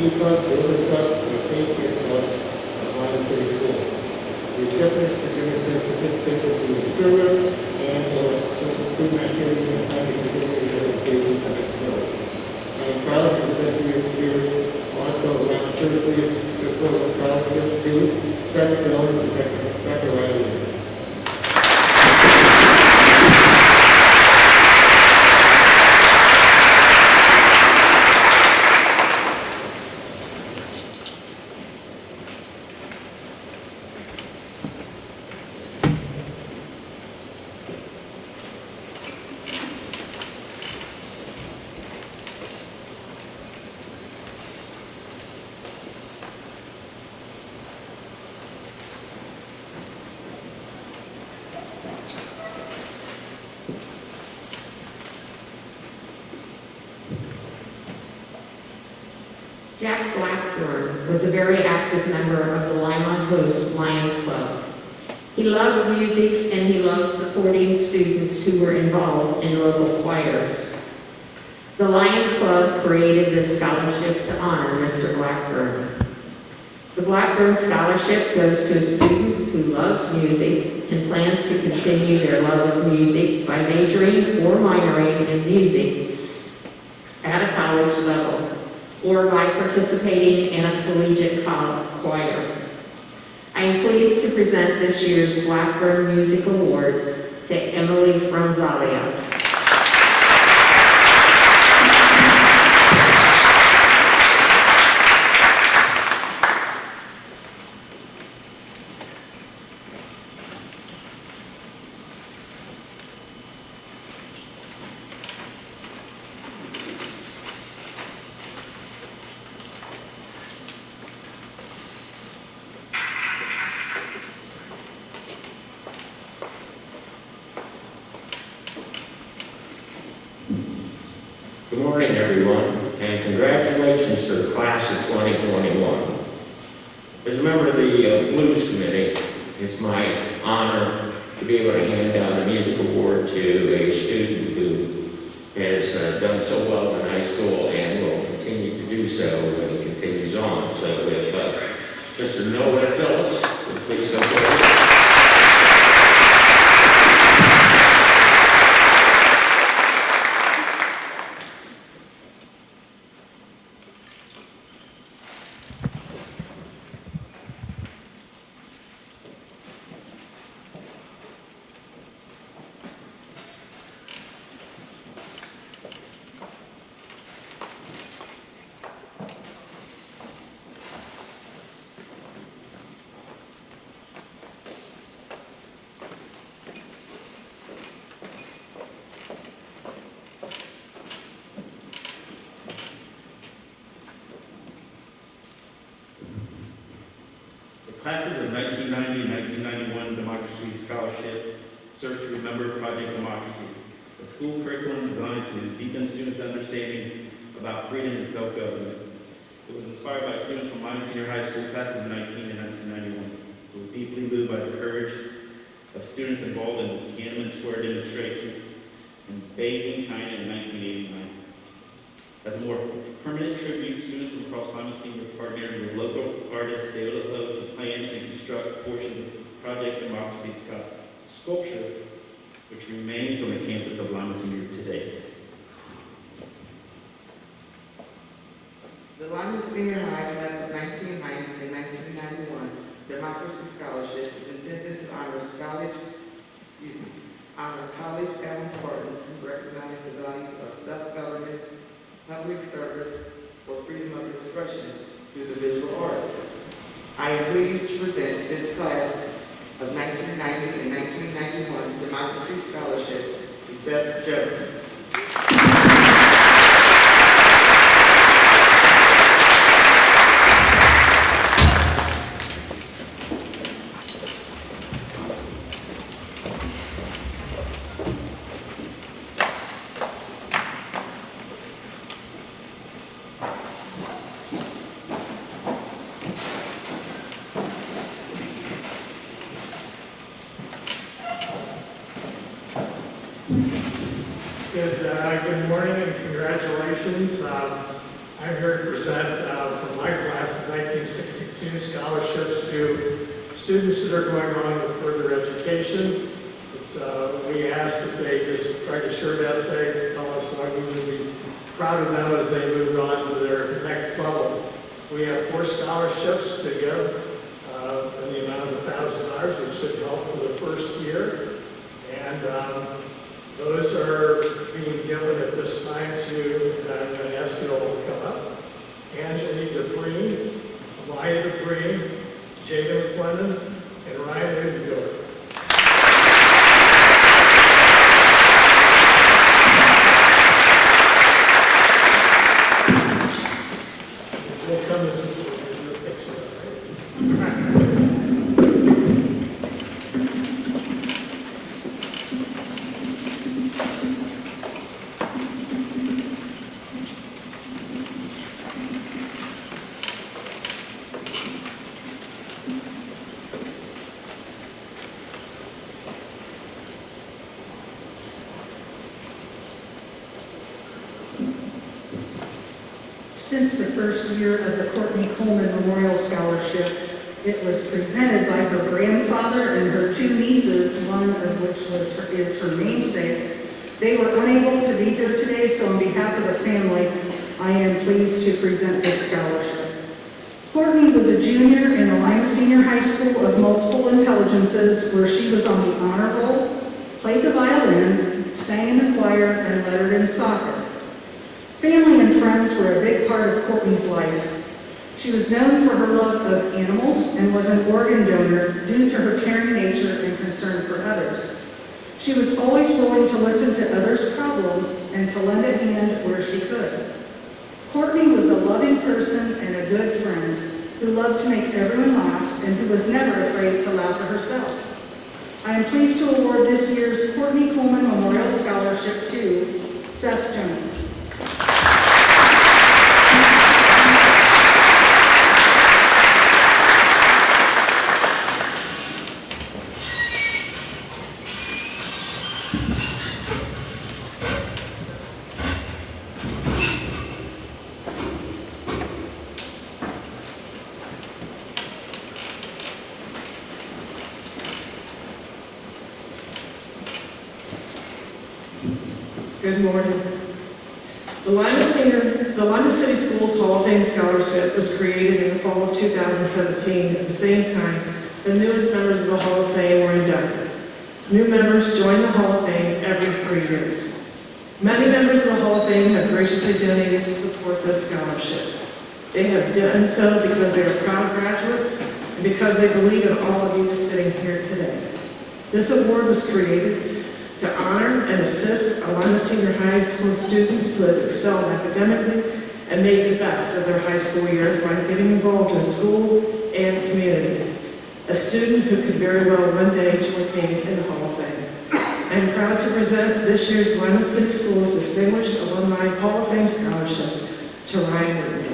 Tea Club, Builders Club, and the Faith Kids Club of Lima City School. The recipients are demonstrating participation through the service and student activities and planning continuing education for next year. I am proud to present to you this year's Moscow Lima Service League to program scholarships to Second Jones and Second Riley. Jack Blackburn was a very active member of the Lima Host Lions Club. He loved music and he loved supporting students who were involved in local choirs. The Lions Club created this scholarship to honor Mr. Blackburn. The Blackburn Scholarship goes to a student who loves music and plans to continue their love of music by majoring or minoring in music at a college level, or by participating in a collegiate choir. I am pleased to present this year's Blackburn Music Award to Emily Franzalia. Good morning, everyone, and congratulations to the class of 2021. As a member of the Blues Committee, it's my honor to be able to hand out a music award to a student who has done so well in high school and will continue to do so when he continues on. So if Mr. Noah Phillips, would please come forward. Classes of 1990 and 1991 Democracy Scholarship serve to remember Project Democracy, a school curriculum designed to deepen students' understanding about freedom and self-government. It was inspired by students from Lima Senior High School classes of 19 and 1991. It was deeply moved by the courage of students involved in the Tiananmen Square demonstrations in Beijing, China in 1989. As a more permanent tribute, students from across Lima Senior partnered with local artists David Lowe to plan and construct portions of Project Democracy sculpture, which remains on the campus of Lima Senior today. The Lima Senior High class of 1990 and 1991 Democracy Scholarship is intended to honor college-bound Spartans who recognize the value of self-government, public service, or freedom of expression through the visual arts. I am pleased to present this class of 1990 and 1991 Democracy Scholarship to Seth Jones. Good morning and congratulations. I'm here to present from students that are going on with further education. We ask that they just write a short essay, tell us why we would be proud of them as they move on to their next level. We have 4 scholarships to give in the amount of $1,000, which should help for the first year. And those are being given at this time to, and I'm going to ask you all to come up, Angelique Dupree, Maya Dupree, Jada McClendon, and Ryan Lindgren. We'll come to your picture. Since the first year of the Courtney Coleman Memorial Scholarship, it was presented by her grandfather and her 2 nieces, one of which is her namesake. They were unable to be here today, so on behalf of the family, I am pleased to present this scholarship. Courtney was a junior in the Lima Senior High School of Multiple Intelligences, where she was on the honor roll, played the violin, sang in the choir, and lettered in soccer. Family and friends were a big part of Courtney's life. She was known for her love of animals and was an organ donor due to her caring nature and concern for others. She was always willing to listen to others' problems and to lend a hand where she could. Courtney was a loving person and a good friend who loved to make everyone laugh and who was never afraid to laugh at herself. I am pleased to award this year's Courtney Coleman Memorial Scholarship to Seth Jones. Good morning. The Lima City Schools Hall of Fame Scholarship was created in the fall of 2017. At the same time, the newest members of the Hall of Fame were inducted. New members join the Hall of Fame every 3 years. Many members of the Hall of Fame have graciously donated to support this scholarship. They have done so because they are proud graduates and because they believe in all of you sitting here today. This award was created to honor and assist a Lima Senior High School student who has excelled academically and made the best of their high school years by getting involved in school and community. A student who could very well one day join me in the Hall of Fame. I am proud to present this year's Lima City Schools Distinguished Alumni Hall of Fame Scholarship to Ryan Whitney.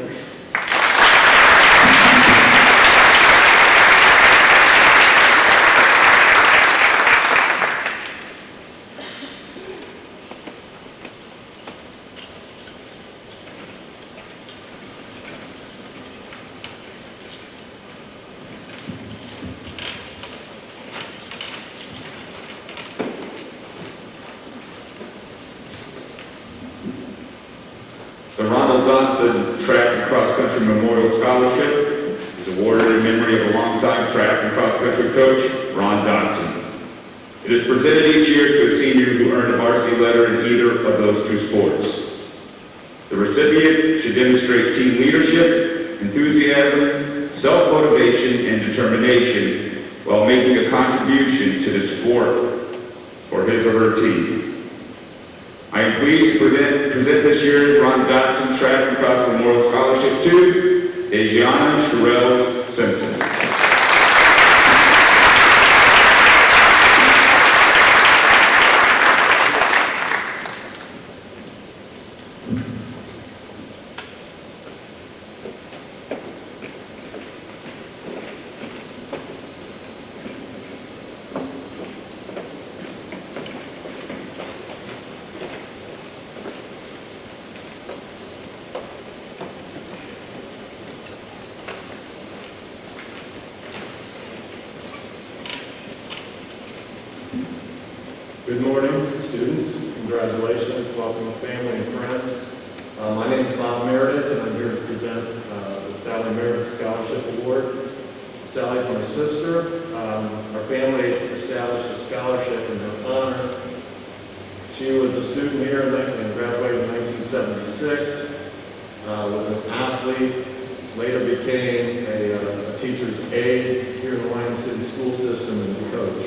The Ronald Dodson Track and Cross Country Memorial Scholarship is awarded in memory of a longtime track and cross country coach, Ron Dodson. It is presented each year to a senior who earned a varsity letter in either of those 2 sports. The recipient should demonstrate team leadership, enthusiasm, self-motivation, and determination while making a contribution to the sport for his or her team. I am pleased to present this year's Ron Dodson Track and Cross Memorial Scholarship to Adriana Sherelle Simpson. Good morning, students. Congratulations. Welcome, family and friends. My name is Bob Meredith, and I'm here to present the Sally Meredith Scholarship Award. Sally's my sister. Our family established a scholarship in her honor. She was a student here and graduated in 1976, was an athlete, later became a teacher's aide here in the Lima City school system and a coach.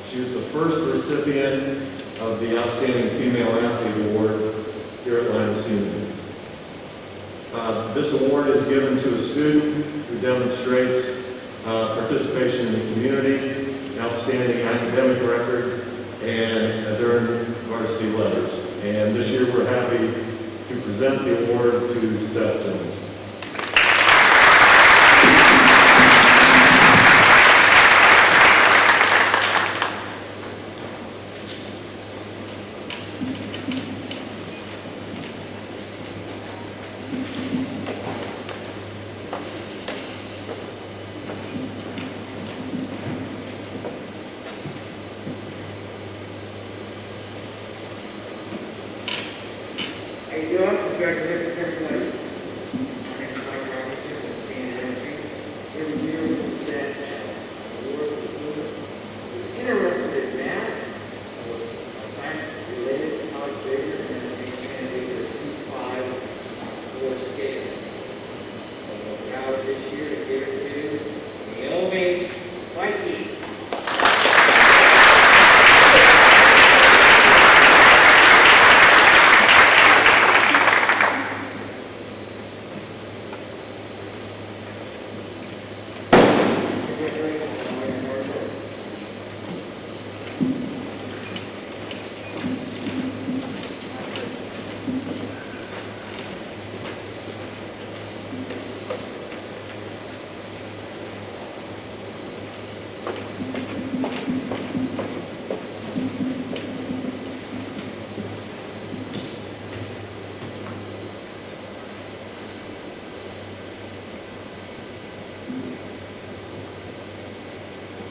She was the first recipient of the Outstanding Female Athlete Award here at Lima Senior. This award is given to a student who demonstrates participation in the community, outstanding academic record, and has earned varsity letters. And this year we're happy to present the award to Seth Jones. How you doing? Congratulations, everybody. My name is Mike Robinson with Senior Energy. Every year we present an award to students who's interested in math or science-related to college major and these candidates are 2-5 or scale. We're proud this year to give it to Naomi Mikey.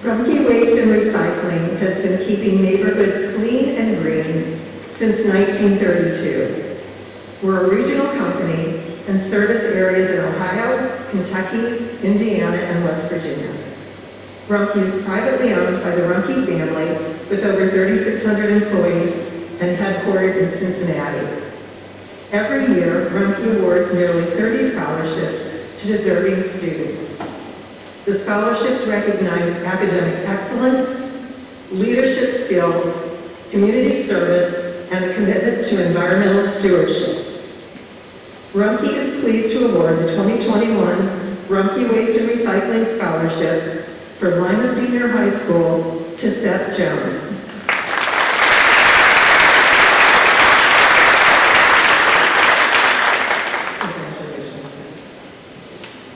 Rumpke Waste and Recycling has been keeping neighborhoods clean and green since 1932. We're a regional company and service areas in Ohio, Kentucky, Indiana, and West Virginia. Rumpke is privately owned by the Rumpke family with over 3,600 employees and headquartered in Cincinnati. Every year, Rumpke awards nearly 30 scholarships to deserving students. The scholarships recognize academic excellence, leadership skills, community service, and a commitment to environmental stewardship. Rumpke is pleased to award the 2021 Rumpke Waste and Recycling Scholarship for Lima Senior High School to Seth Jones.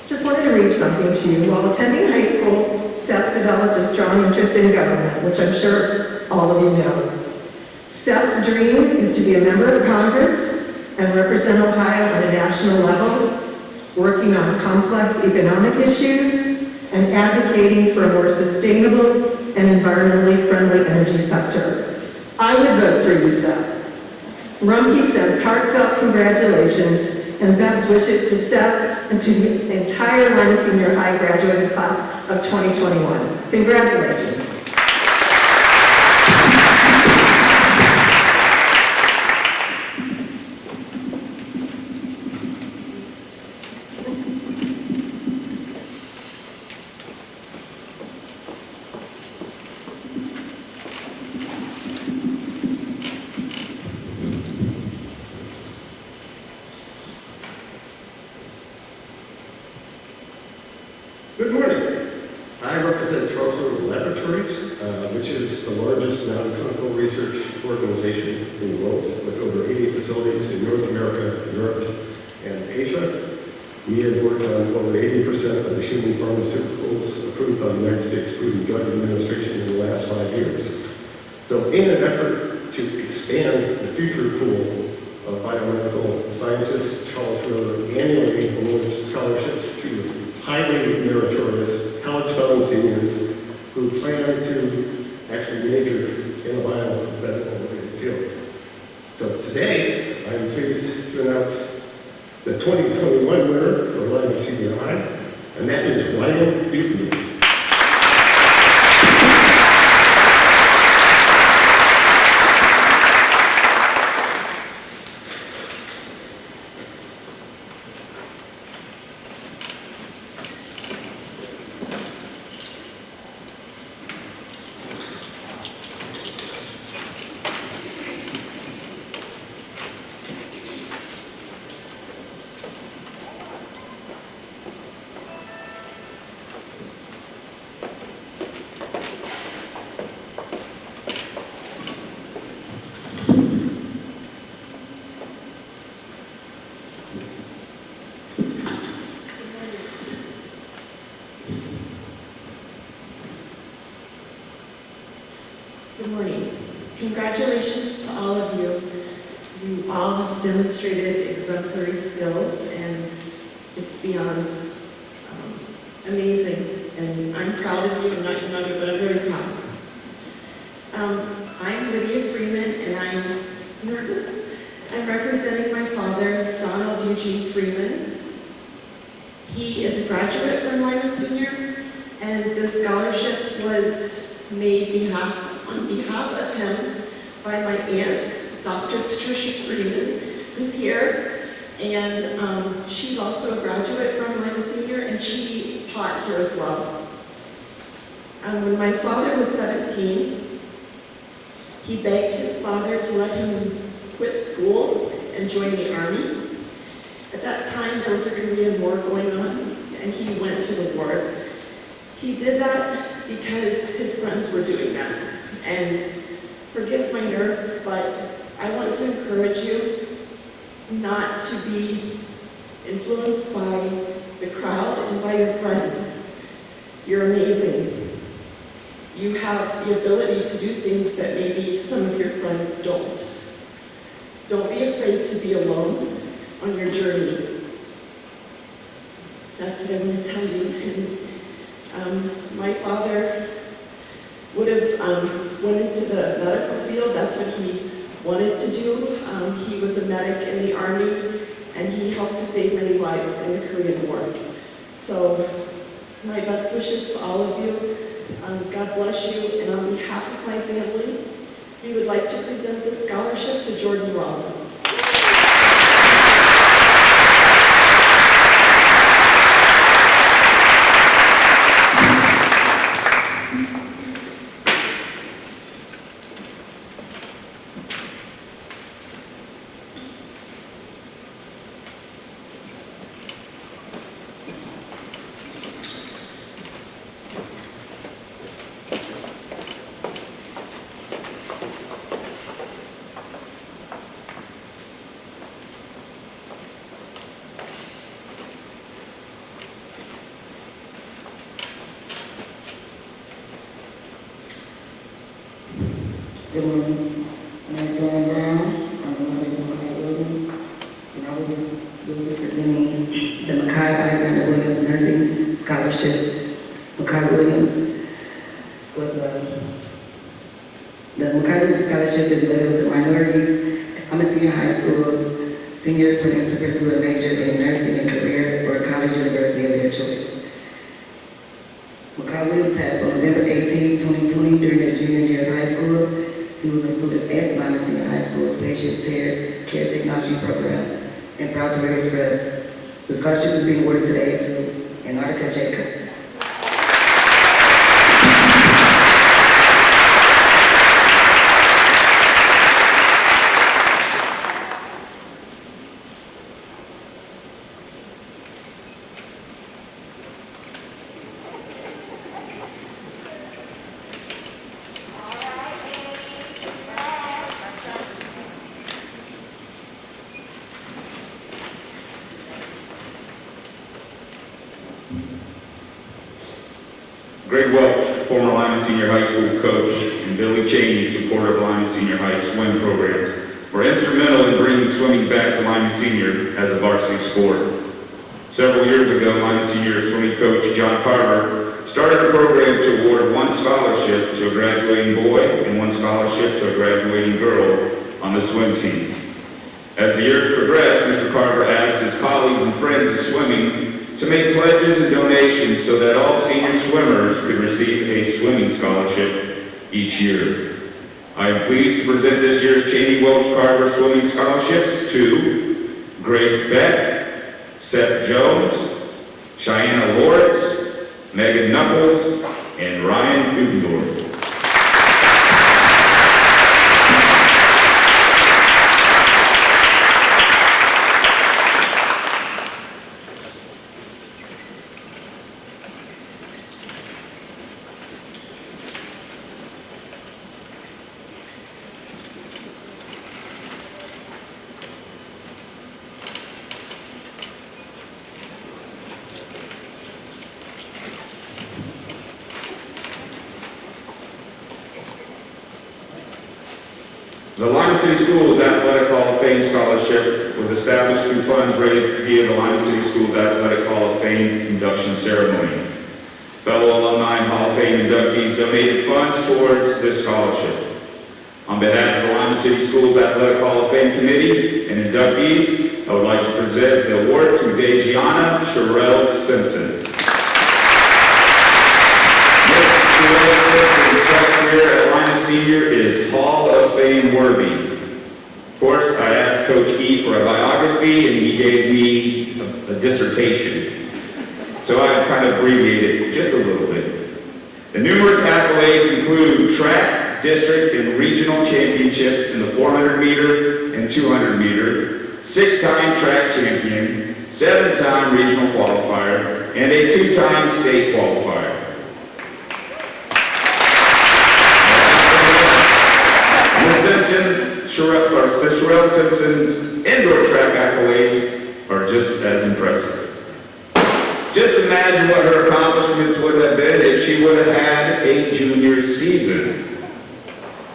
Just wanted to read something to you. While attending high school, Seth developed a strong interest in government, which I'm sure all of you know. Seth's dream is to be a member of Congress and represent Ohio on a national level, working on complex economic issues and advocating for a more sustainable and environmentally friendly energy sector. I would vote for you, Seth. Rumpke sends heartfelt congratulations and best wishes to Seth and to the entire Lima Senior High graduating class of 2021. Congratulations. Good morning. I represent Charles River Laboratories, which is the largest non-clinical research organization in the world, with over 80 facilities in North America, Europe, and Asia. We have worked on over 80% of the human pharmaceuticals approved by the United States Food and Drug Administration in the last 5 years. So in an effort to expand the future pool of biomedical scientists, Charles River annually awards scholarships to highly college-bound seniors who plan to actually major in a Senior High, and that is Ryan Buchanan. Good morning. Congratulations to all of you. You all have demonstrated exemplary skills, and it's beyond amazing. And I'm proud of you. I'm not your mother, but I'm very proud. I'm Lydia Freeman, and I'm nervous. I'm representing my father, Donald Eugene Freeman. He is a graduate from Lima Senior, and the scholarship was made on behalf of him by my aunt, Dr. Patricia Freeman, who's here. And she's also a graduate from Lima Senior, and she taught here as well. When my father was 17, he begged his father to let him quit school and join the Army. At that time, there was a Korean War going on, and he went to the war. He did that because his friends were doing that. And forgive my nerves, but I want to encourage you not to be influenced by the crowd and by your friends. You're amazing. You have the ability to do things that maybe some of your friends don't. Don't be afraid to be alone on your journey. That's what I want to tell you. And my father would have went into the medical field. That's what he wanted to do. He was a medic in the Army, and he helped to save many lives in the Korean War. So my best wishes to all of you. God bless you, and on behalf of my family, we would like to present this scholarship to Jordan Robbins. Good morning. My name is Dawn Brown. I'm the mother of Makai Williams, and I will be representing the Makai Alexander Williams Nursing Scholarship. Makai Williams was the Makai Williams Scholarship is available to minorities, Lima Senior High School's senior planning to pursue a major in nursing and career or college university of their choice. Makai Williams passed on November 18, 2020 during his junior year of high school. He was a student at Lima Senior High School's Patient Care Technology Program and proud to wear his crest. The scholarship is being awarded today to Antarctica Jacobs. Greg Welch, former Lima Senior High School coach, and Billy Cheney, supporter of Lima Senior High swim programs, were instrumental in bringing swimming back to Lima Senior as a varsity sport. Several years ago, Lima Senior swimming coach John Carver started a program to award one scholarship to a graduating boy and one scholarship to a graduating girl on the swim team. As the years progressed, Mr. Carver asked his colleagues and friends in swimming to make pledges and donations so that all senior swimmers could receive a swimming scholarship each year. I am pleased to present this year's Cheney Welch Carver Swimming Scholarships to Grace Beck, Seth Jones, Cheyenne Lawrence, Megan Knuckles, and Ryan Udendorf. The Lima City Schools Athletic Hall of Fame Scholarship was established through funds raised via the Lima City Schools Athletic Hall of Fame induction ceremony. Fellow alumni and Hall of Fame inductees donated funds towards this scholarship. On behalf of the Lima City Schools Athletic Hall of Fame Committee and inductees, I would like to present the award to Dejiana Sherelle Simpson. His track career at Lima Senior is Hall of Fame worthy. Of course, I asked Coach E for a biography, and he gave me a dissertation. So I kind of abbreviated just a little bit. The numerous accolades include track, district, and regional championships in the 400 meter and 200 meter, 6-time track champion, 7-time regional qualifier, and a 2-time state qualifier. Sherelle Simpson's indoor track accolades are just as impressive. Just imagine what her accomplishments would have been if she would have had a junior season.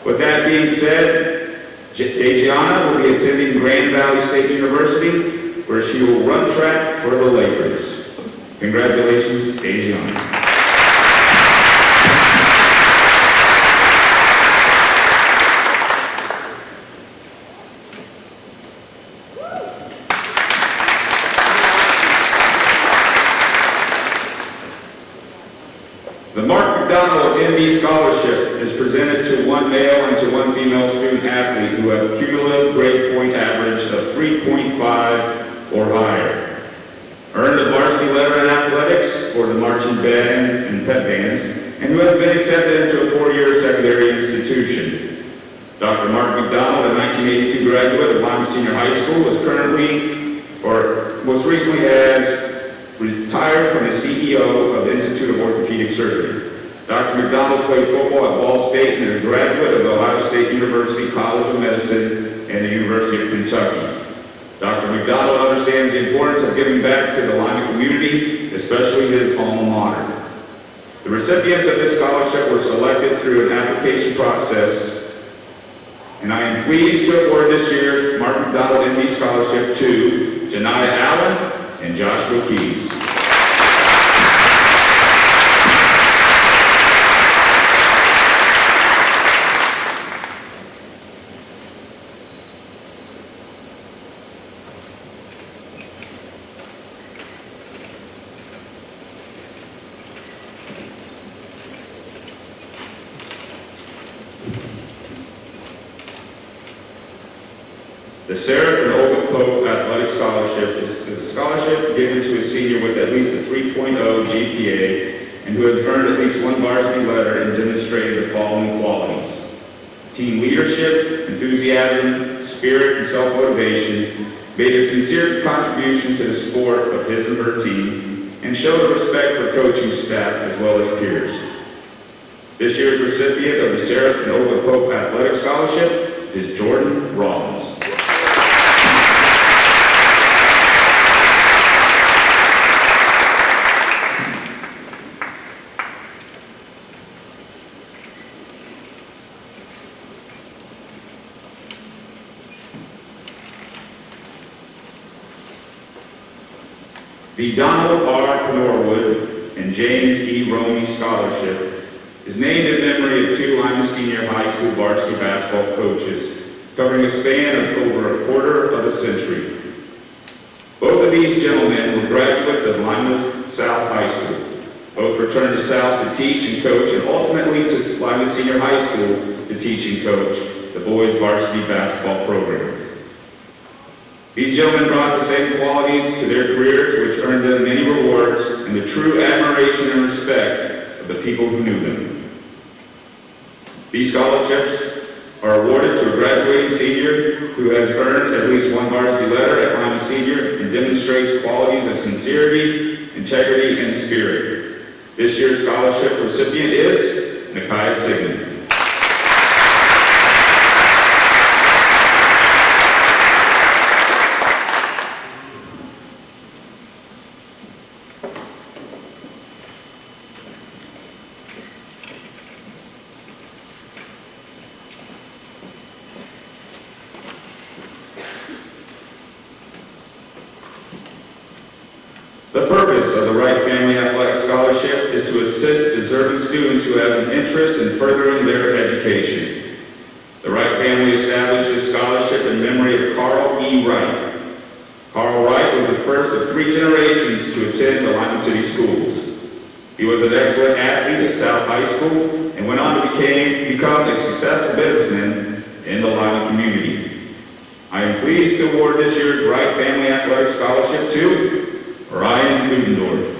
With that being said, Dejiana will be attending Grand Valley State University, where she will run track for the Lakers. Congratulations, Dejiana. The Mark McDonald MD Scholarship is presented to one male and to one female student athlete who have a cumulative grade point average of 3.5 or higher, earned a varsity letter in athletics for the marching band and pep bands, and who has been accepted into a 4-year secondary institution. Dr. Mark McDonald, a 1982 graduate of Lima Senior High School, is currently, or most recently has, retired from the CEO of the Institute of Orthopedic Surgery. Dr. McDonald played football at Ball State and is a graduate of the Ohio State University College of Medicine and the University of Kentucky. Dr. McDonald understands the importance of giving back to the Lima community, especially his alma mater. The recipients of this scholarship were selected through an application process, and I am pleased to award this year's Mark McDonald MD Scholarship to Janaya Allen and Joshua Keys. The Seraph and Olga Pope Athletic Scholarship is a scholarship given to a senior with at least a 3.0 GPA and who has earned at least one varsity letter and demonstrated the following qualities: team leadership, enthusiasm, spirit, and self-motivation, made a sincere contribution to the sport of his and her team, and showed a respect for coaching staff as well as peers. This year's recipient of the Seraph and Olga Pope Athletic Scholarship is Jordan Rollins. The Donald R. Norwood and James E. Romey Scholarship is named in memory of 2 Lima Senior High School varsity basketball coaches, covering a span of over a quarter of a century. Both of these gentlemen were graduates of Lima South High School. Both returned to South to teach and coach, and ultimately to Lima Senior High School to teach and coach the boys' varsity basketball programs. These gentlemen brought the same qualities to their careers, which earned them many rewards and the true admiration and respect of the people who knew them. These scholarships are awarded to a graduating senior who has earned at least one varsity letter at Lima Senior and demonstrates qualities of sincerity, integrity, and spirit. This year's scholarship recipient is Nakia Sigmund. The purpose of the Wright Family Athletic Scholarship is to assist deserving students who have an interest in furthering their education. The Wright family established this scholarship in memory of Carl E. Wright. Carl Wright was the first of 3 generations to attend the Lima City schools. He was an excellent athlete at South High School and went on to become a successful businessman in the Lima community. I am pleased to award this year's Wright Family Athletic Scholarship to Ryan Ludendorff.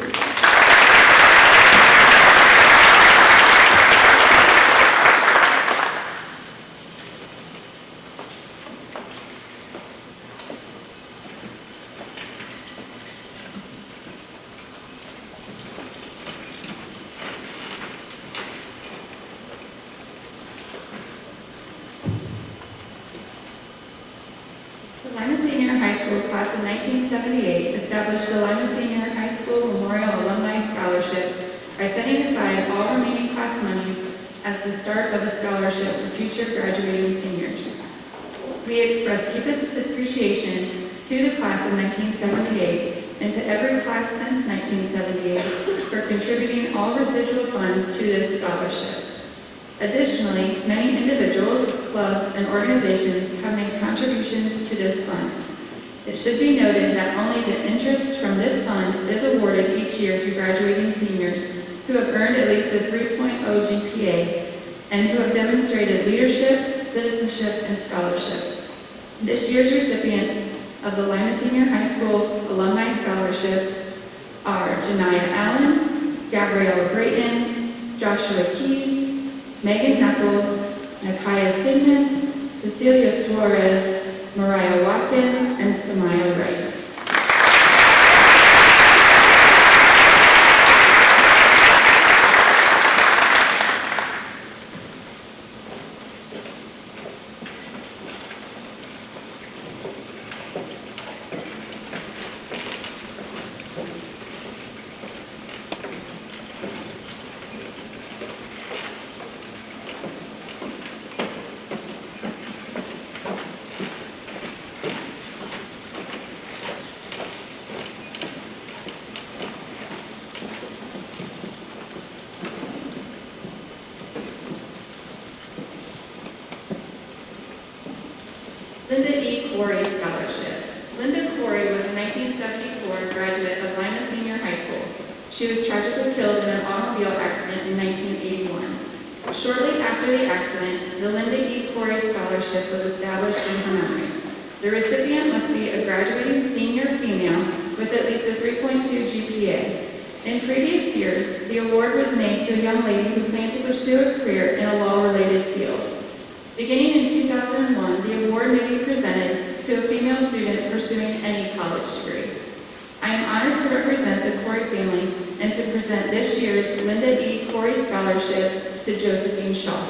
The Lima Senior High School class of 1978 established the Lima Senior High School Memorial Alumni Scholarship by setting aside all remaining class monies as the start of a scholarship for future graduating seniors. We express deepest appreciation to the class of 1978 and to every class since 1978 for contributing all residual funds to this scholarship. Additionally, many individuals, clubs, and organizations have made contributions to this fund. It should be noted that only the interest from this fund is awarded each year to graduating seniors who have earned at least a 3.0 GPA and who have demonstrated leadership, citizenship, and scholarship. This year's recipients of the Lima Senior High School Alumni Scholarships are Janiyah Allen, Gabriella Brayton, Joshua Keys, Megan Knuckles, Nakia Sigmund, Cecilia Suarez, Mariah Watkins, and Samaya Wright. Linda E. Corey Scholarship. Linda Corey was a 1974 graduate of Lima Senior High School. She was tragically killed in an automobile accident in 1981. Shortly after the accident, the Linda E. Corey Scholarship was established in her memory. The recipient must be a graduating senior female with at least a 3.2 GPA. In previous years, the award was made to a young lady who planned to pursue a career in a law-related field. Beginning in 2001, the award may be presented to a female student pursuing any college degree. I am honored to represent the Corey family and to present this year's Linda E. Corey Scholarship to Josephine Shaw.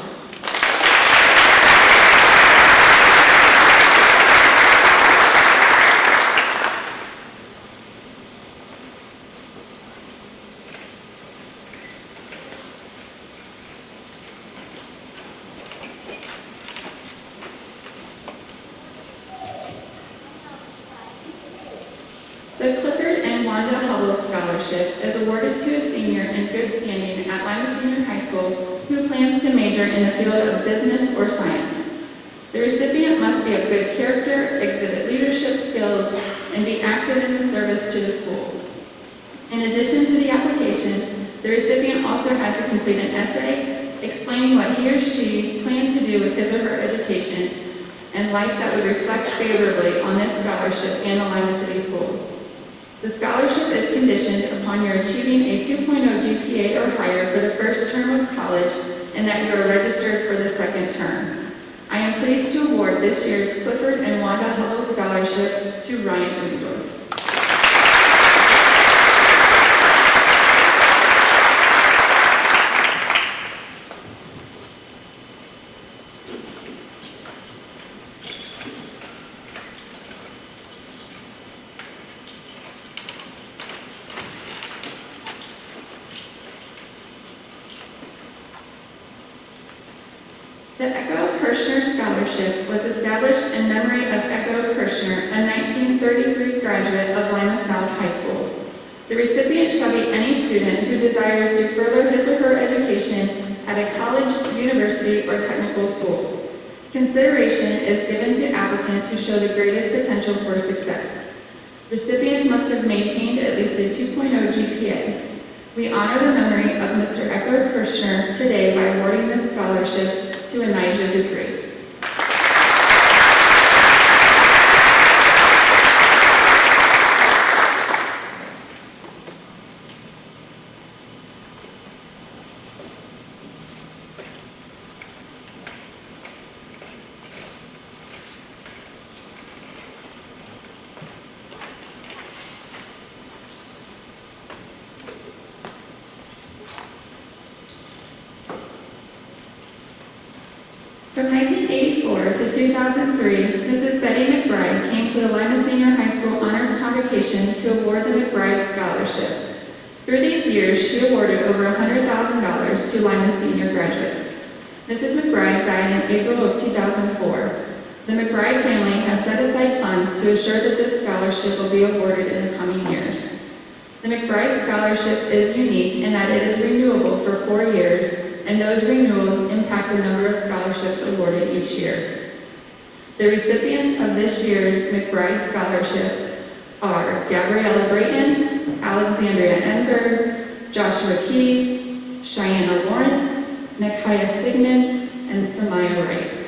The Clifford and Wanda Hubble Scholarship is awarded to a senior in good standing at Lima Senior High School who plans to major in the field of business or science. The recipient must be of good character, exhibit leadership skills, and be active in the service to the school. In addition to the application, the recipient also had to complete an essay explaining what he or she planned to do with his or her education and life that would reflect favorably on this scholarship and the Lima City Schools. The scholarship is conditioned upon your achieving a 2.0 GPA or higher for the first term of college and that you are registered for the second term. I am pleased to award this year's Clifford and Wanda Hubble Scholarship to Ryan Udendorf. The Echo Kirshner Scholarship was established in memory of Echo Kirshner, a 1933 graduate of Lima South High School. The recipient shall be any student who desires to further his or her education at a college, university, or technical school. Consideration is given to applicants who show the greatest potential for success. Recipients must have maintained at least a 2.0 GPA. We honor the memory of Mr. Echo Kirshner today by awarding this scholarship to Anijah Dupree. From 1984 to 2003, Mrs. Betty McBride came to the Lima Senior High School Honors Convocation to award the McBride Scholarship. Through these years, she awarded over $100,000 to Lima Senior graduates. Mrs. McBride died in April of 2004. The McBride family has set aside funds to assure that this scholarship will be awarded in the coming years. The McBride Scholarship is unique in that it is renewable for 4 years, and those renewals impact the number of scholarships awarded each year. The recipients of this year's McBride Scholarships are Gabriella Brayton, Alexandria Enberg, Joshua Keys, Cheyenne Lawrence, Nakaya Sigmund, and Samaya Wright.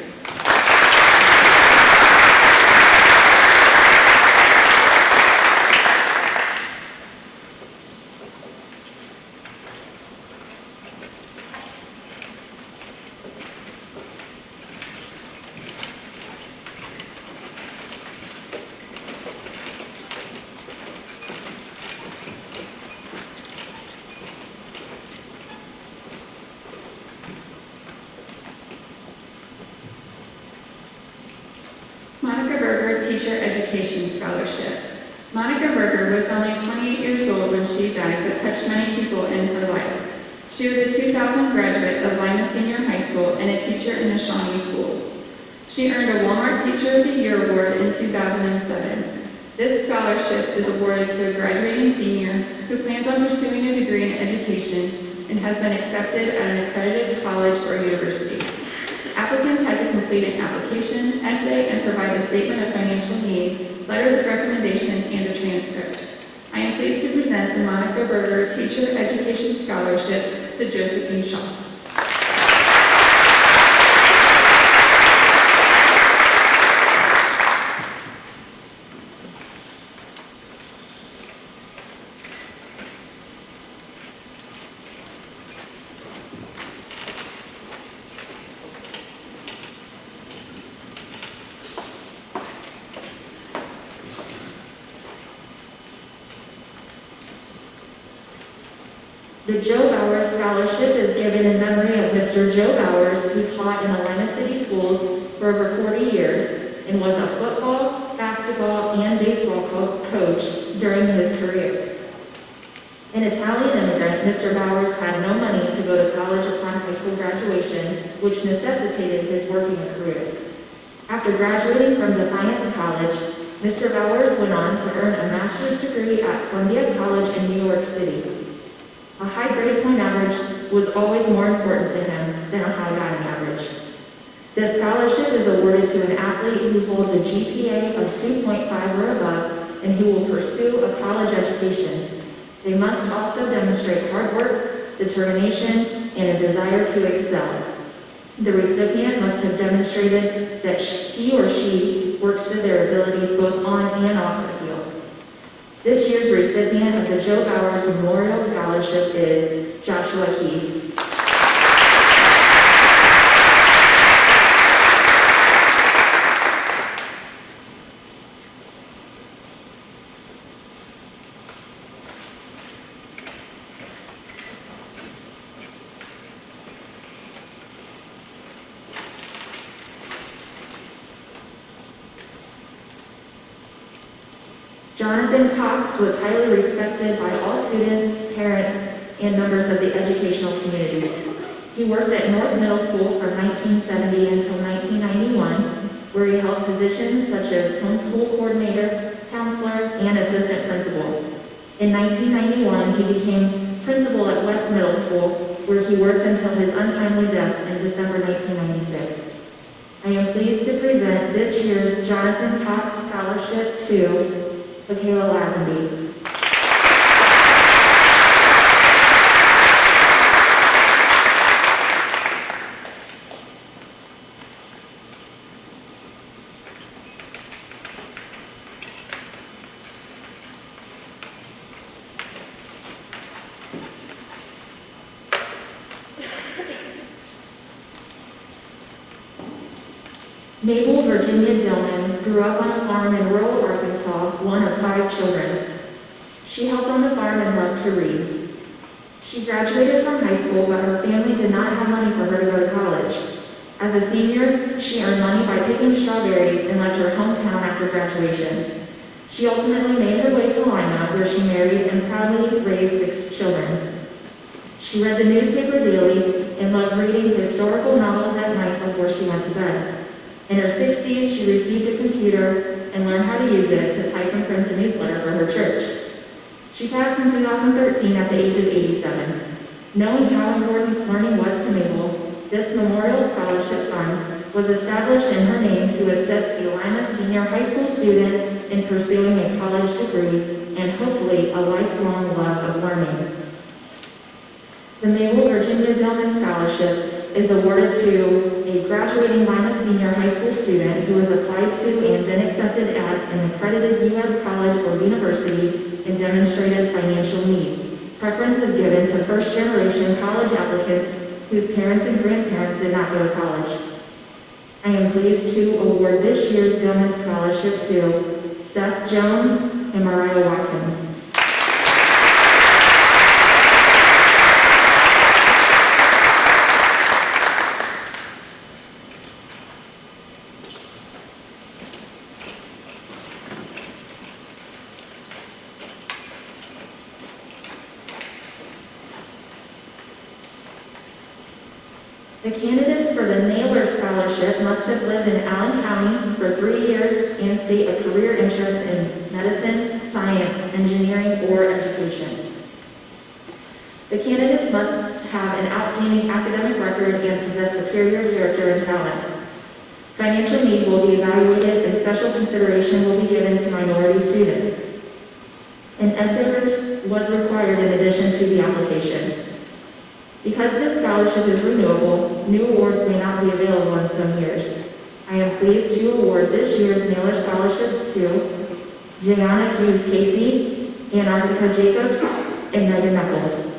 Monica Berger Teacher Education Scholarship. Monica Berger was only 28 years old when she died, but touched many people in her life. She was a 2000 graduate of Lima Senior High School and a teacher in the Shawnee schools. She earned a Walmart Teacher of the Year award in 2007. This scholarship is awarded to a graduating senior who plans on pursuing a degree in education and has been accepted at an accredited college or university. Applicants had to complete an application, essay, and provide a statement of financial need, letters of recommendation, and a transcript. I am pleased to present the Monica Berger Teacher Education Scholarship to Josephine Shaw. The Joe Bowers Scholarship is given in memory of Mr. Joe Bowers, who taught in the Lima City schools for over 40 years and was a football, basketball, and baseball coach during his career. An Italian immigrant, Mr. Bowers had no money to go to college upon high school graduation, which necessitated his working career. After graduating from Defiance College, Mr. Bowers went on to earn a master's degree at Columbia College in New York City. A high grade point average was always more important to him than a high batting average. This scholarship is awarded to an athlete who holds a GPA of 2.5 or above and who will pursue a college education. They must also demonstrate hard work, determination, and a desire to excel. The recipient must have demonstrated that he or she works to their abilities both on and off the field. This year's recipient of the Joe Bowers Memorial Scholarship is Joshua Keys. Jonathan Cox was highly respected by all students, parents, and members of the educational community. He worked at North Middle School from 1970 until 1991, where he held positions such as homeschool coordinator, counselor, and assistant principal. In 1991, he became principal at West Middle School, where he worked until his untimely death in December 1996. I am pleased to present this year's Jonathan Cox Scholarship to Michaela Lazenby. Mabel Virginia Dillman grew up on a farm in rural Arkansas, one of 5 children. She helped on the farm and loved to read. She graduated from high school, but her family did not have money for her to go to college. As a senior, she earned money by picking strawberries and left her hometown after graduation. She ultimately made her way to Lima, where she married and proudly raised 6 children. She read the newspaper daily and loved reading historical novels at night before she went to bed. In her 60s, she received a computer and learned how to use it to type and print the newsletter for her church. She passed in 2013 at the age of 87. Knowing how important learning was to Mabel, this Memorial Scholarship Fund was established in her name to assist a Lima Senior high school student in pursuing a college degree and hopefully a lifelong love of learning. The Mabel Virginia Dillman Scholarship is awarded to a graduating Lima Senior high school student who has applied to and been accepted at an accredited U.S. college or university and demonstrated financial need. Preference is given to first-generation college applicants whose parents and grandparents did not go to college. I am pleased to award this year's Dillman Scholarship to Seth Jones and Mariah Watkins. The candidates for the Naylor Scholarship must have lived in Allen County for 3 years and state a career interest in medicine, science, engineering, or education. The candidates must have an outstanding academic record and possess superior character and talents. Financial need will be evaluated and special consideration will be given to minority students. An essay was required in addition to the application. Because this scholarship is renewable, new awards may not be available in some years. I am pleased to award this year's Naylor Scholarships to Gianna Hughes Casey, Antarctica Jacobs, and Megan Knuckles.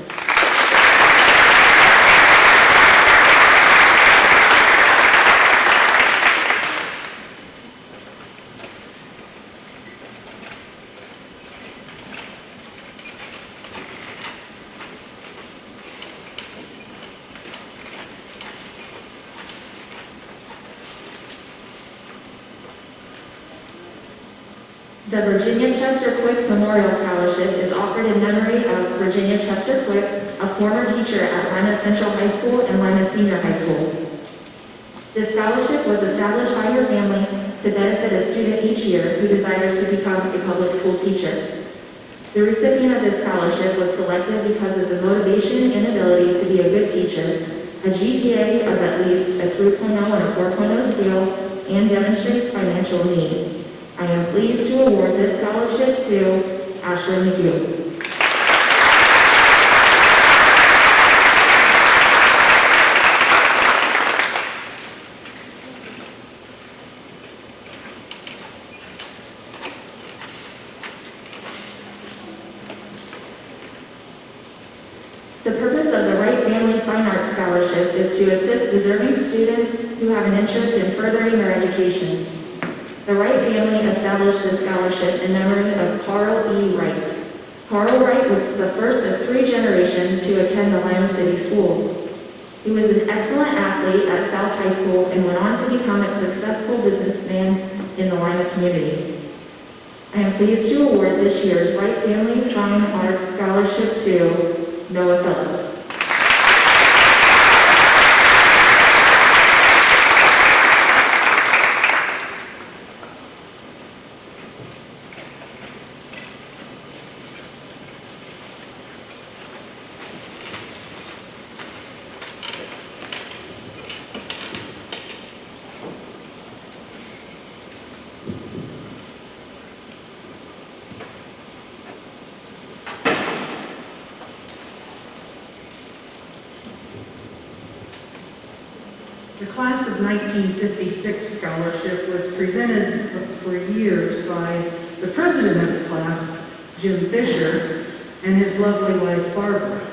The Virginia Chester Quick Memorial Scholarship is offered in memory of Virginia Chester Quick, a former teacher at Lima Central High School and Lima Senior High School. This scholarship was established by her family to benefit a student each year who desires to become a public school teacher. The recipient of this scholarship was selected because of the motivation and ability to be a good teacher, a GPA of at least a 3.0 on a 4.0 scale, and demonstrates financial need. I am pleased to award this scholarship to Asher McGee. The purpose of the Wright Family Fine Arts Scholarship is to assist deserving students who have an interest in furthering their education. The Wright family established the scholarship in memory of Carl E. Wright. Carl Wright was the first of 3 generations to attend the Lima City schools. He was an excellent athlete at South High School and went on to become a successful businessman in the Lima community. I am pleased to award this year's Wright Family Fine Arts Scholarship to Noah Phillips. The class of 1956 scholarship was presented for years by the president of the class, Jim Fisher, and his lovely wife, Barbara.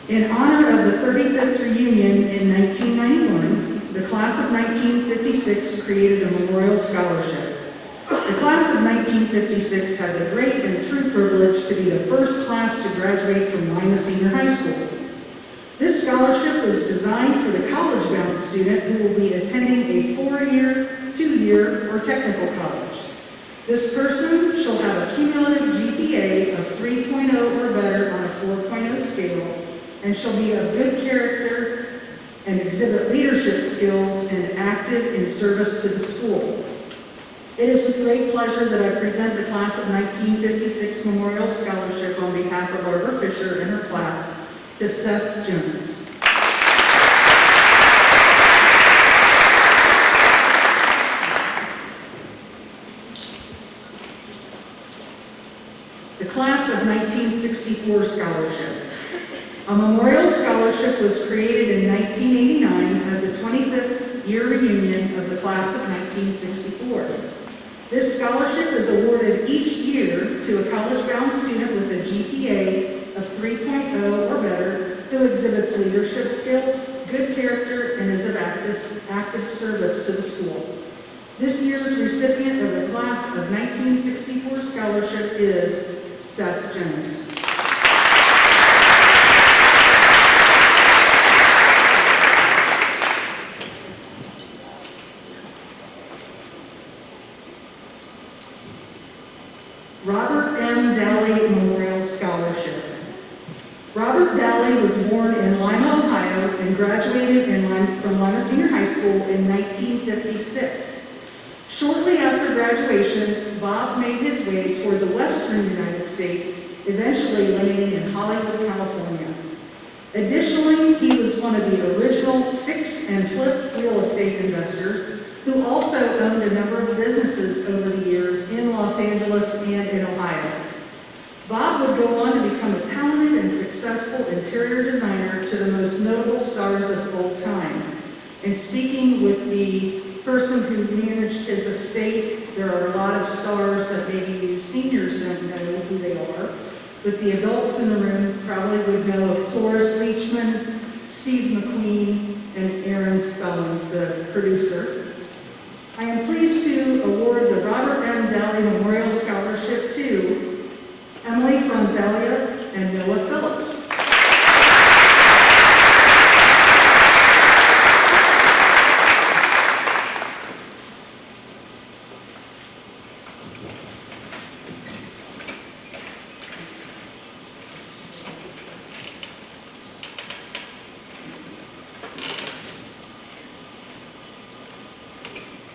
In honor of the 35th reunion in 1991, the class of 1956 created a memorial scholarship. The class of 1956 had the great and true privilege to be the first class to graduate from Lima Senior High School. This scholarship was designed for the college-bound student who will be attending a 4-year, 2-year, or technical college. This person shall have a cumulative GPA of 3.0 or better on a 4.0 scale and shall be of good character and exhibit leadership skills and active in service to the school. It is with great pleasure that I present the class of 1956 Memorial Scholarship on behalf of Barbara Fisher and her class to Seth Jones. The class of 1964 scholarship. A memorial scholarship was created in 1989 at the 25th year reunion of the class of 1964. This scholarship is awarded each year to a college-bound student with a GPA of 3.0 or better who exhibits leadership skills, good character, and is of active service to the school. This year's recipient of the class of 1964 scholarship is Seth Jones. Robert M. Dowley Memorial Scholarship. Robert Dowley was born in Lima, Ohio, and graduated from Lima Senior High School in 1956. Shortly after graduation, Bob made his way toward the western United States, eventually landing in Hollywood, California. Additionally, he was one of the original fix and flip real estate investors who also owned a number of businesses over the years in Los Angeles and in Ohio. Bob would go on to become a talented and successful interior designer to the most notable stars of all time. And speaking with the person who managed his estate, there are a lot of stars that maybe you seniors don't know who they are, but the adults in the room probably would know of Cloris Leachman, Steve McQueen, and Aaron Spelling, the producer. I am pleased to award the Robert M. Dowley Memorial Scholarship to Emily Franzelia and Noah Phillips.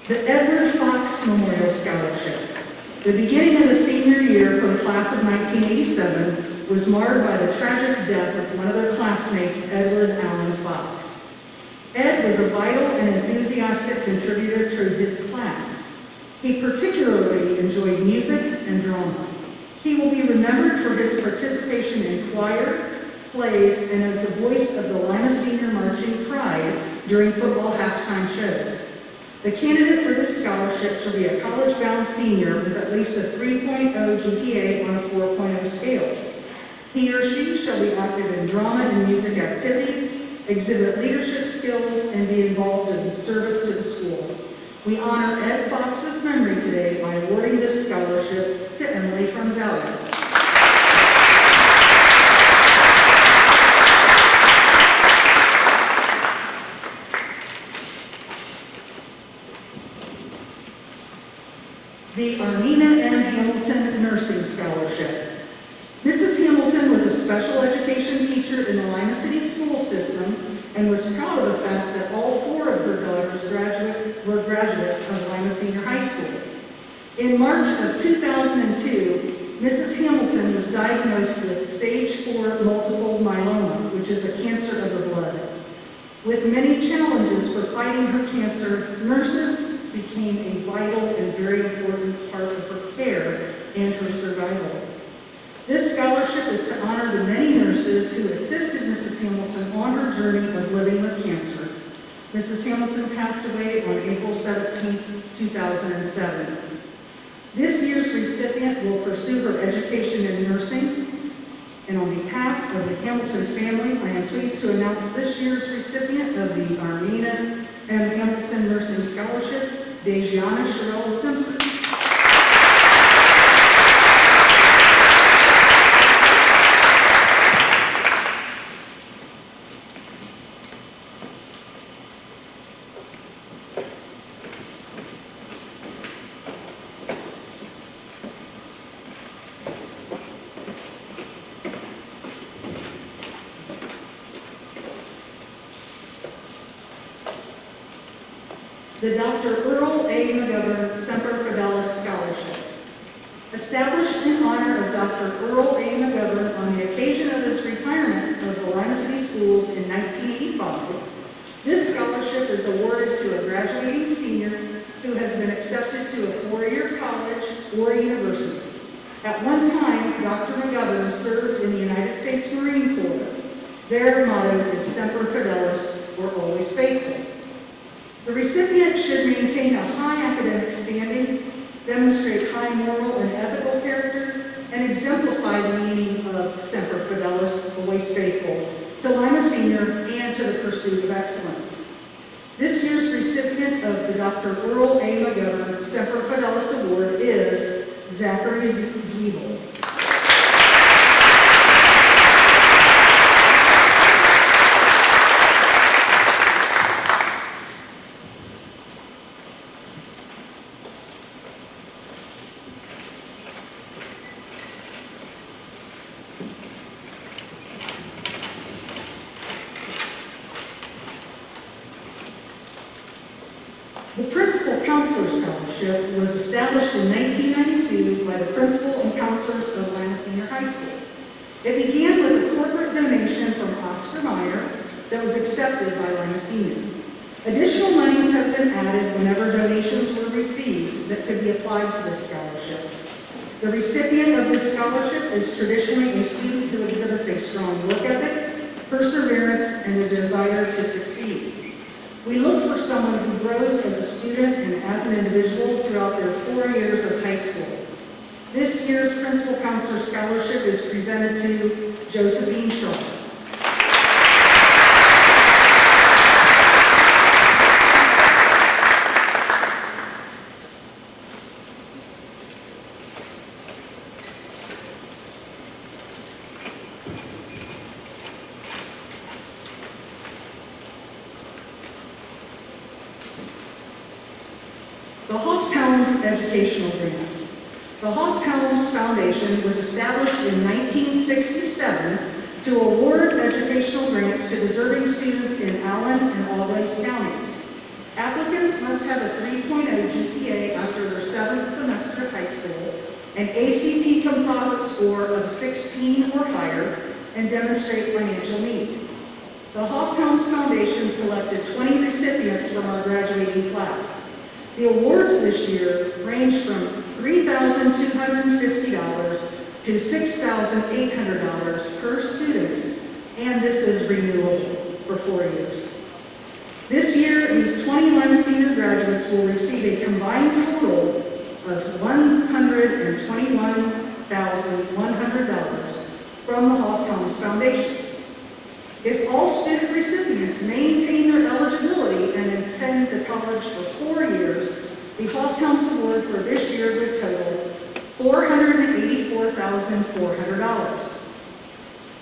The Edward Fox Memorial Scholarship. The beginning of the senior year for the class of 1987, was marred by the tragic death of one of their classmates, Edward Allen Fox. Ed was a vital and enthusiastic contributor to his class. He particularly enjoyed music and drama. He will be remembered for his participation in choir, plays, and as the voice of the Lima Senior Marching Pride during football halftime shows. The candidate for this scholarship shall be a college-bound senior with at least a 3.0 GPA on a 4.0 scale. He or she shall be active in drama and music activities, exhibit leadership skills, and be involved in service to the school. We honor Ed Fox's memory today by awarding this scholarship to Emily Franzelli. The Arnina M. Hamilton Nursing Scholarship. Mrs. Hamilton was a special education teacher in the Lima City school system and was proud of the fact that all 4 of her daughters were graduates of Lima Senior High School. In March of 2002, Mrs. Hamilton was diagnosed with stage 4 multiple myeloma, which is a cancer of the blood. With many challenges for fighting her cancer, nurses became a vital and very important part of her care and her survival. This scholarship is to honor the many nurses who assisted Mrs. Hamilton on her journey of living with cancer. Mrs. Hamilton passed away on April 17, 2007. This year's recipient will pursue her education in nursing, and on behalf of the Hamilton family, I am pleased to announce this year's recipient of the Arnina M. Hamilton Nursing Scholarship, Dejiana Sherelle Simpson. The Dr. Earl A. McGovern Semper Fidelis Scholarship. Established in honor of Dr. Earl A. McGovern on the occasion of his retirement of the Lima City Schools in 1985, this scholarship is awarded to a graduating senior who has been accepted to a 4-year college or university. At one time, Dr. McGovern served in the United States Marine Corps. Their motto is Semper Fidelis, or always faithful. The recipient should maintain a high academic standing, demonstrate high moral and ethical character, and exemplify the meaning of Semper Fidelis, always faithful, to Lima Senior and to the pursuit of excellence. This year's recipient of the Dr. Earl A. McGovern Semper Fidelis Award is Zachary Zwiebel. The Principal Counselor Scholarship was established in 1992 by the principal and counselors of Lima Senior High School. It began with a corporate donation from Oscar Meyer that was accepted by Lima Senior. Additional monies have been added whenever donations were received that could be applied to this scholarship. The recipient of this scholarship is traditionally a student who exhibits a strong work ethic, perseverance, and a desire to succeed. We look for someone who grows as a student and as an individual throughout their 4 years of high school. This year's Principal Counselor Scholarship is presented to Josephine Shaw. The Hoss-Helms Educational Grant. The Hoss-Helms Foundation was established in 1967 to award educational grants to deserving students in Allen and Auglaize counties. Applicants must have a 3.0 GPA after their 7th semester of high school an ACT composite score of 16 or higher, and demonstrate financial need. The Haas-Helms Foundation selected 20 recipients from our graduating class. The awards this year range from $3,250 to $6,800 per student, and this is renewable for 4 years. This year, these 20 Lima Senior graduates will receive a combined total of $121,100 from the Haas-Helms Foundation. If all student recipients maintain their eligibility and attend the college for 4 years, the Haas-Helms Award for this year would total $484,400.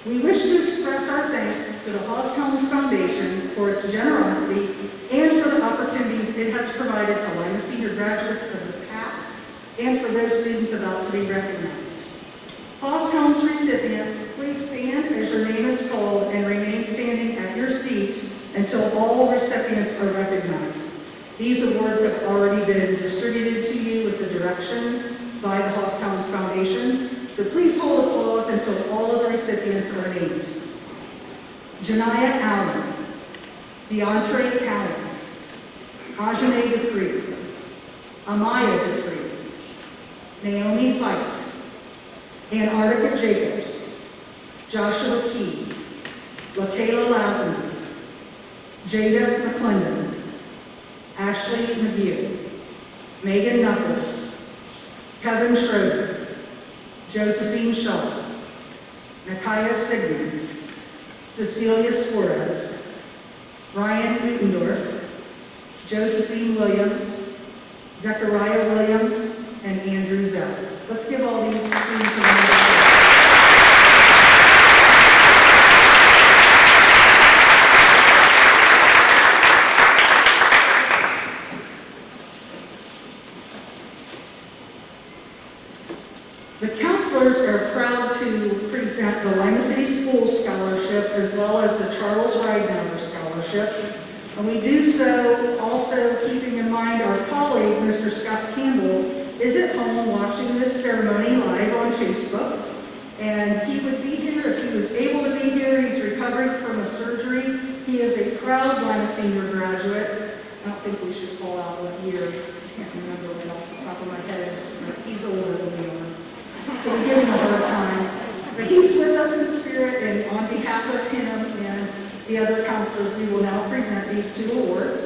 We wish to express our thanks to the Haas-Helms Foundation for its generosity and for the opportunities it has provided to Lima Senior graduates of the past and for those students about to be recognized. Haas-Helms recipients, please stand as your name is called and remain standing at your seat until all recipients are recognized. These awards have already been distributed to you with the directions by the Haas-Helms Foundation, so please hold applause until all of the recipients are named. Janiyah Allen, DeAndre Cowan, Ajane Dupree, Amaya Dupree, Naomi Fike, Antarctica Jacobs, Joshua Keys, LaKayla Lazenby, Jada McClendon, Ashley McGee, Megan Knuckles, Kevin Schroeder, Josephine Shaw, Nakaya Sigmund, Cecilia Suarez, Ryan Utendorf, Josephine Williams, Zechariah Williams, and Andrew Zell. Let's give all these students a round of applause. The counselors are proud to present the Lima City Schools Scholarship as well as the Charles Ridenauer Scholarship. And we do so also keeping in mind our colleague, Mr. Scott Campbell, is at home watching this ceremony live on Facebook. And he would be here if he was able to be here. He's recovering from a surgery. He is a proud Lima Senior graduate. I don't think we should call out what year. I can't remember right off the top of my head. But he's older than we are. So we give him a hard time. But he's with us in spirit, and on behalf of him and the other counselors, we will now present these 2 awards.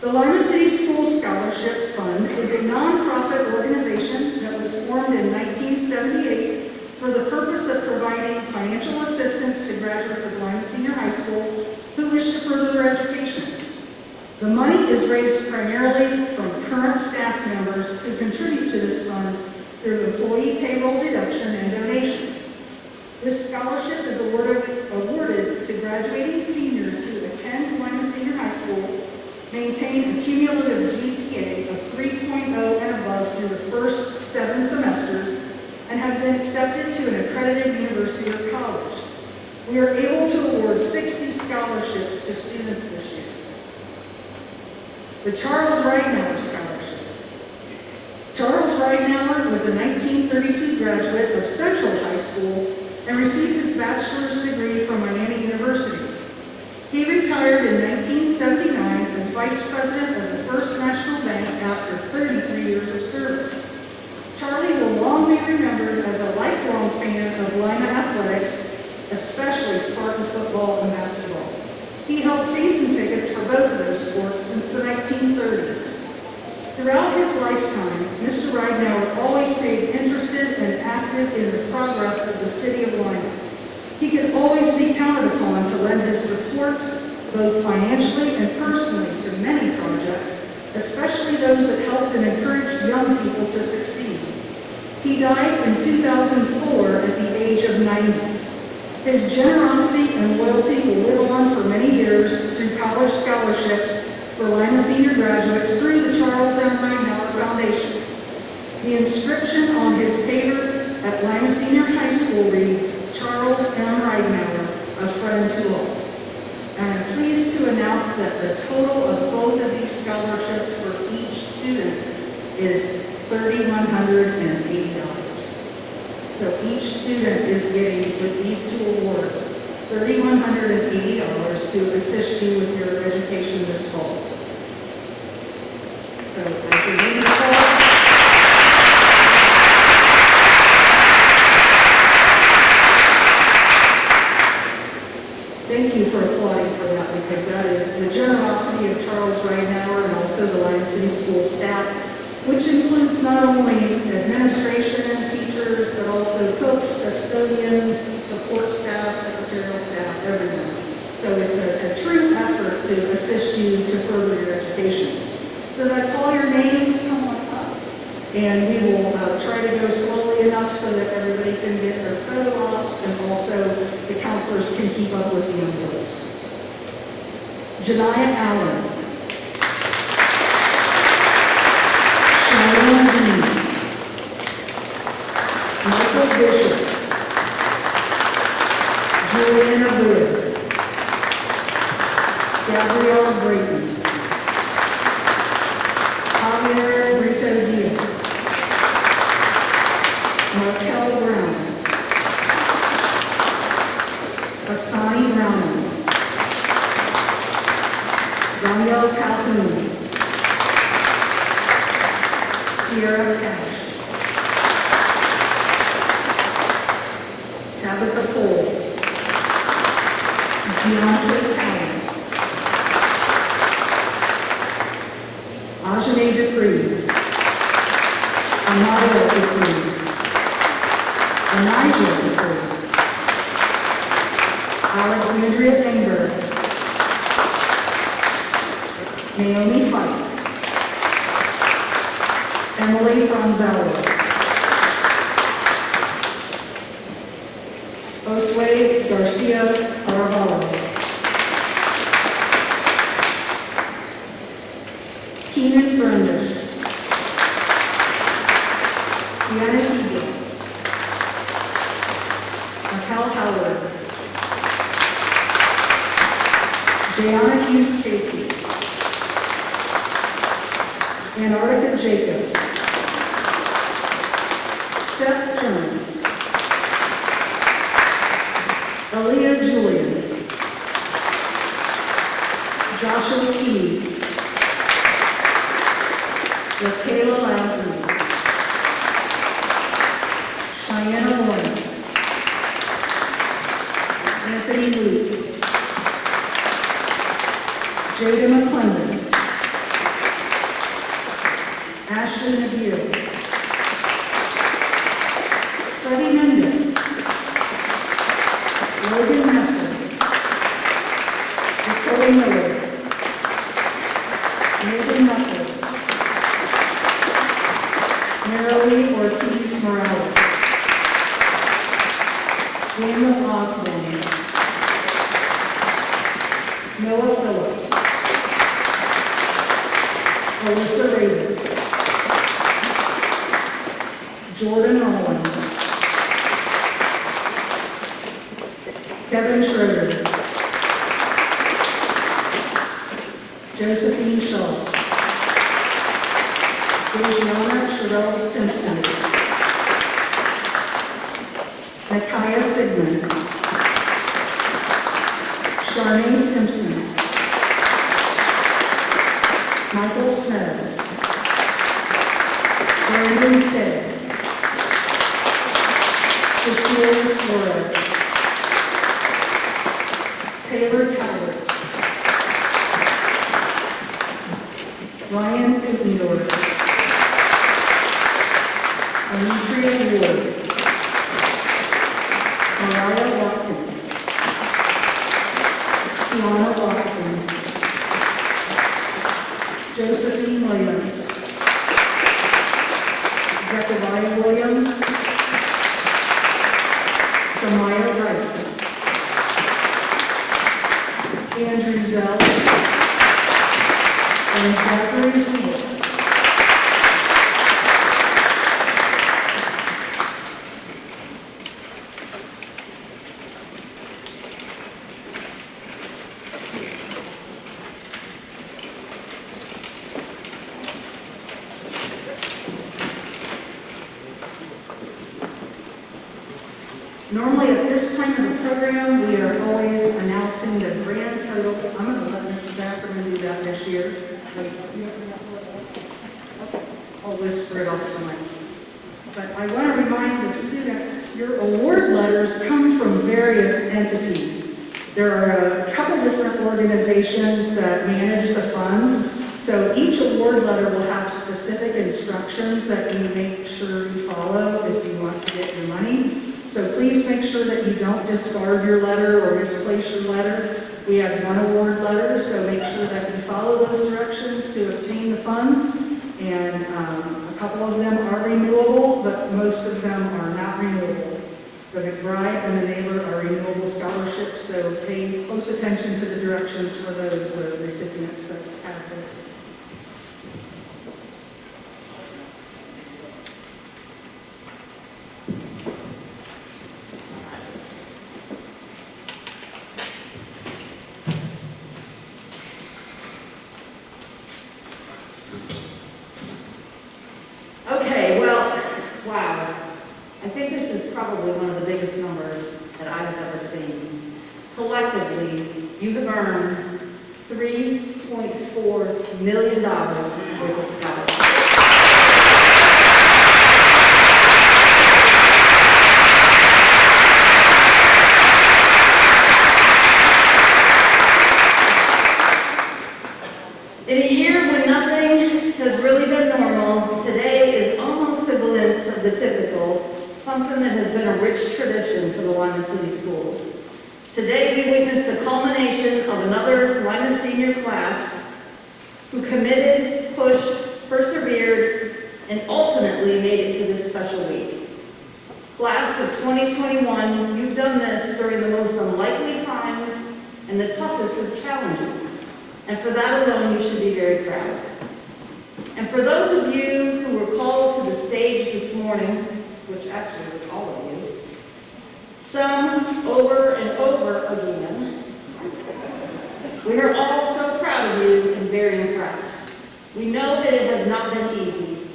The Lima City Schools Scholarship Fund is a nonprofit organization that was formed in 1978 for the purpose of providing financial assistance to graduates of Lima Senior High School who wish to further their education. The money is raised primarily from current staff members who contribute to this fund through employee payroll deduction and donation. This scholarship is awarded to graduating seniors who attend Lima Senior High School, maintain a cumulative GPA of 3.0 and above through the first 7 semesters, and have been accepted to an accredited university or college. We are able to award 60 scholarships to students this year. The Charles Ridenauer Scholarship. Charles Ridenauer was a 1932 graduate of Central High School and received his bachelor's degree from Miami University. He retired in 1979 as vice president of the First National Bank after 33 years of service. Charlie will long be remembered as a lifelong fan of Lima athletics, especially Spartan football and basketball. He held season tickets for both of those sports since the 1930s. Throughout his lifetime, Mr. Ridenauer always stayed interested and active in the progress of the city of Lima. He could always be counted upon to lend his support, both financially and personally, to many projects, especially those that helped and encouraged young people to succeed. He died in 2004 at the age of 90. His generosity and loyalty will live on for many years through college scholarships for Lima Senior graduates through the Charles M. Ridenauer Foundation. The inscription on his paper at Lima Senior High School reads, Charles M. Ridenauer, a friend to all. And I'm pleased to announce that the total of both of these scholarships for each student is $3,180. So each student is getting, with these two awards, $3,180 to assist you with your education this fall. So as your name is called, thank you for applauding for that, because that is the generosity of Charles Ridenhour and also the Lima City School staff, which includes not only administration and teachers, but also cooks, custodians, support staff, secretarial staff, everyone. So it's a true effort to assist you to further your education. So as I call your names, come on up, and we will try to go slowly enough so that everybody can get their photo ops, and also the counselors can keep up with the envelopes. Janiyah Allen. Sharon Dean. Michael Bishop. Juliana Wood. Gabrielle Brayton. Javier Brito Diaz. Markel Brown. Asani Brown. Danielle Calhoun. Sierra Cash. Tabitha Cole. Deontay Allen. Ajane Dupree. Amaya Dupree. Anijah Dupree. Alexandria Engberg. Naomi Fife. Emily Franzelli. Osway Garcia Caraballo. Keenan Brundage. Sienna Eagle. Raquel Howard. Jayana Hughes Casey. Antarctica Jacobs. Seth Jones. Aaliyah Julian. Joshua Keys. LaKayla Lasman. Cheyenne Lawrence. Anthony Lutz. Jada McClendon. Ashley Nabil. Freddie Mendez. Logan Messer. Nicole Miller. Megan Knuckles. Marilee Ortiz Morales. Daniel Osborne. Noah Phillips. Alyssa Rader. Jordan Owens. Kevin Schroeder. Josephine Shaw. Dejana Sherelle Simpson. Nakaya Sigmund. Charmaine Simpson. Michael Smith. Brandon Stead. Cecilia Suarez. Taylor Tyler. Ryan Putendorf. Demetria Ward. Mariah Watkins. Tiana Watson. Josephine Williams. Zechariah Williams. Samaya Wright. Andrew Zell. And Zachary Smith. Normally at this time of the program, we are always announcing the grand total. I'm going to let Mrs. Ackerman do that this year. I'll whisper it off the mic. But I want to remind the students, your award letters come from various entities. There are a couple different organizations that manage the funds. So each award letter will have specific instructions that you make sure you follow if you want to get your money. So please make sure that you don't discard your letter or misplace your letter. We have one award letter, so make sure that you follow those directions to obtain the funds. And a couple of them are renewable, but most of them are not renewable. The McBride and the Neighbor are renewable scholarships, so pay close attention to the directions for those recipients that have those. Okay, well, wow. I think this is probably one of the biggest numbers that I have ever seen. Collectively, you have earned $3.4 million worth of scholarships. In a year when nothing has really been normal, today is almost a glimpse of the typical, something that has been a rich tradition for the Lima City Schools. Today we witness the culmination of another Lima Senior class who committed, pushed, persevered, and ultimately made it to this special week. Class of 2021, you've done this during the most unlikely times and the toughest of challenges. And for that alone, you should be very proud. And for those of you who were called to the stage this morning, which actually was all of you, some over and over again, we are all so proud of you and very impressed. We know that it has not been easy.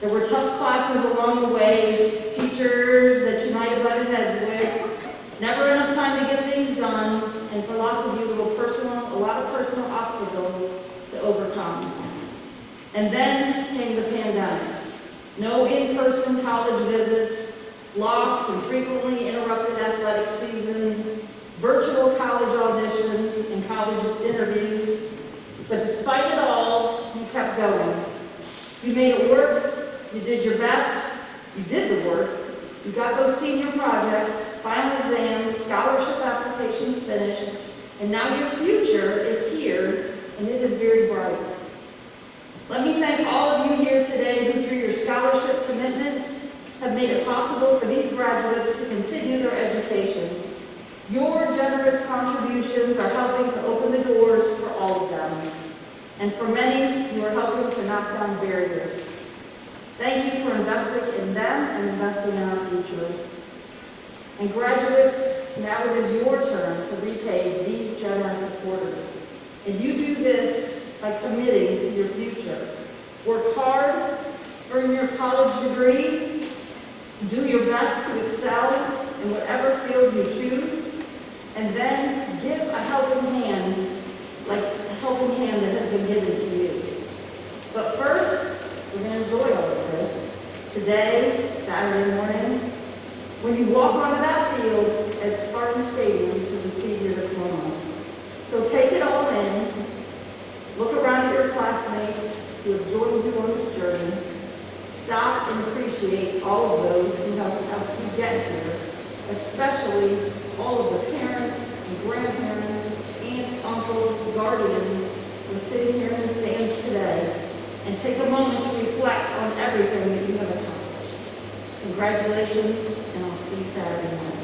There were tough classes along the way, teachers that you might have butted heads with, never enough time to get things done, and for lots of you, a lot of personal obstacles to overcome. And then came the pandemic. No in-person college visits, lost and frequently interrupted athletic seasons, virtual college auditions and college interviews. But despite it all, you kept going. You made it work, you did your best, you did the work, you got those senior projects, final exams, scholarship applications finished, and now your future is here, and it is very bright. Let me thank all of you here today who, through your scholarship commitments, have made it possible for these graduates to continue their education. Your generous contributions are helping to open the doors for all of them. And for many, you are helping to knock down barriers. Thank you for investing in them and investing in our future. And graduates, now it is your turn to repay these generous supporters. And you do this by committing to your future. Work hard, earn your college degree, do your best to excel in whatever field you choose, and then give a helping hand, like a helping hand that has been given to you. But first, we're going to enjoy all of this. Today, Saturday morning, when you walk onto that field at Spartan Stadium to receive your diploma. So take it all in, look around at your classmates who have joined you on this journey, stop and appreciate all of those who helped you get here, especially all of the parents and grandparents, aunts, uncles, guardians who are sitting here in the stands today, and take a moment to reflect on everything that you have accomplished. Congratulations, and I'll see you Saturday morning.